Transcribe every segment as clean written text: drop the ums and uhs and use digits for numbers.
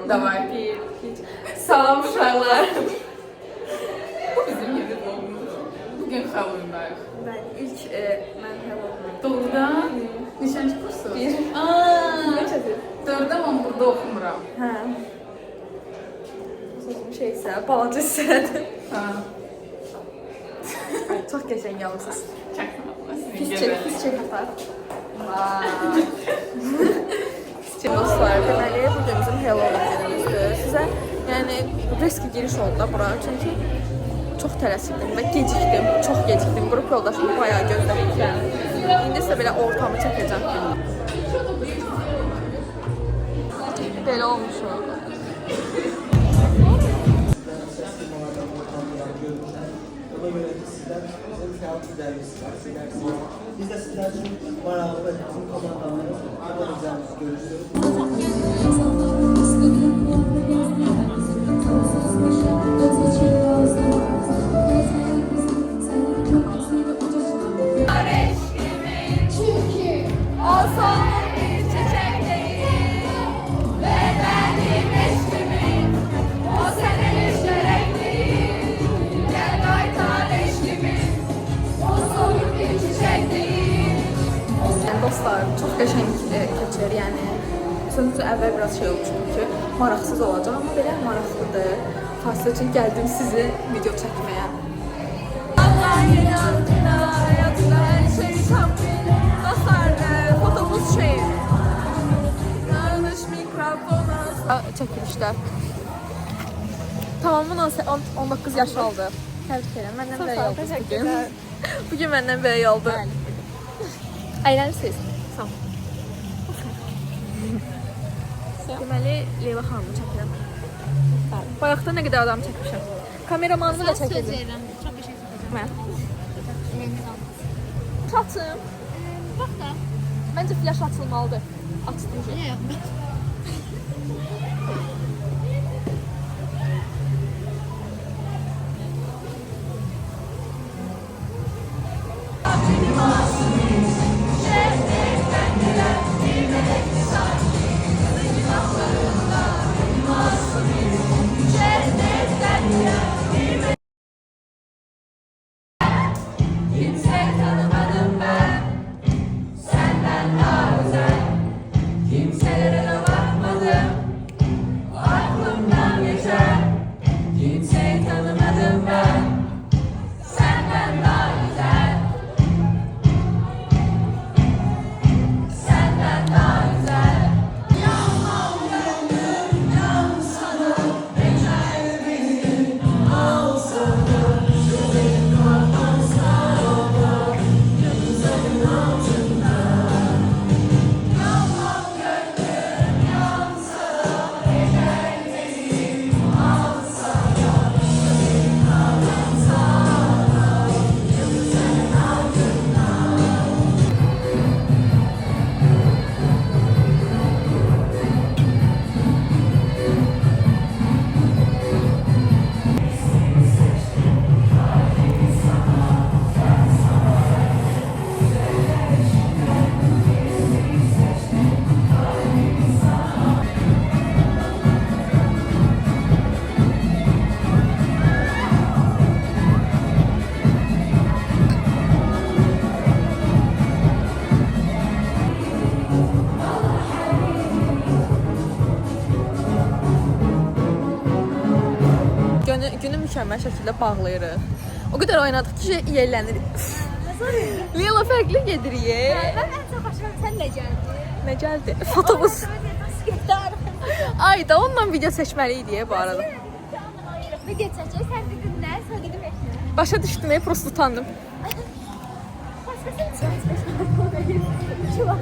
Davay. Bir, iki. Salam uşaqlar. Bu bizim yeni vlogumuz. Bugün Halloween'dayıq. Ben ilk ben Halloween. Doğrudan nişancı kursu. Bir. Neçədir? Doğrudan mən burada oxumuram. Ha. Sözüm şeyse, balaca hissədir. Ha. Çok geçen yalnız. Çəkmə. Pis çek atar. Dostlar, deməli bugün bizim Halloween günümüzdür. Sizə yəni riskli giriş oldu da bura. Çünki çox tələsirdim və gecikdim. Çox gecikdim. Qrup yoldaşımı bayağı gözləmişəm. İndi isə belə ortamı çəkəcəm. Belə olmuş o. Ona göre sizler bizim tiyatro dergisi var. Biz de sizler için maraqlı ve bizim komandanlarımız yapabileceğimizi görüşüyoruz. Dostlar, çox qəşəng keçir, yəni sözü əvvəl biraz şey olmuşdu ki, maraqsız olacaq, amma belə maraqlıdır. Fasilə üçün gəldim sizi video çəkməyə. Dostlar, fotomuz şey, yanlış mikrofona çəkilişlər. Tamamı 19 yaş aldı. Təbrik edirəm, məndən böyük oldu bugün. Bugün məndən böyük oldu. Əylənirsiniz. Sağ ol. Deməli, Leyla xanımı çəkirəm. Bayaqda nə qədər adam çəkmişəm. Kameramanını da çəkirəm. Çok bir şey söyleyeceğim. Mən. Elimden almaz. Çatım. Bak da. Məncə flash açılmalıdır. Açdım ki. Ne yapma. Günü mükəmməl şəkildə bağlayırıq. O qədər oynadıq ki, yerlənirik. Leyla fərqli gedirik. Ben en çok hoşuma senle geldi. Nə gəldi? Fotomuz. Ay da onunla video seçməliydik bu arada. Video çekeceğiz. Sen dedin ne? Söyledim hepsini. Başa düşdüm, prosto utandım. Başkasını çekeceğiz. Şu an.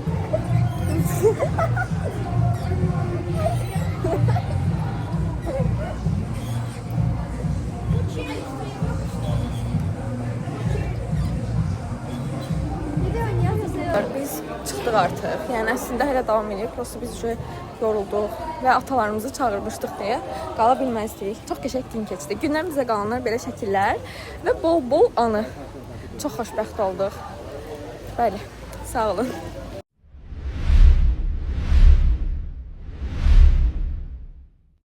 Biz çıxdıq artıq. Yəni əslində hələ davam edir. Prosto biz yorulduq və atalarımızı çağırmışdıq deyə qala bilməzdik. Çox qəşəng gün keçdi. Gündən bizə qalanlar belə şəkillər və bol-bol anı. Çox xoşbəxt olduq. Bəli, sağ olun.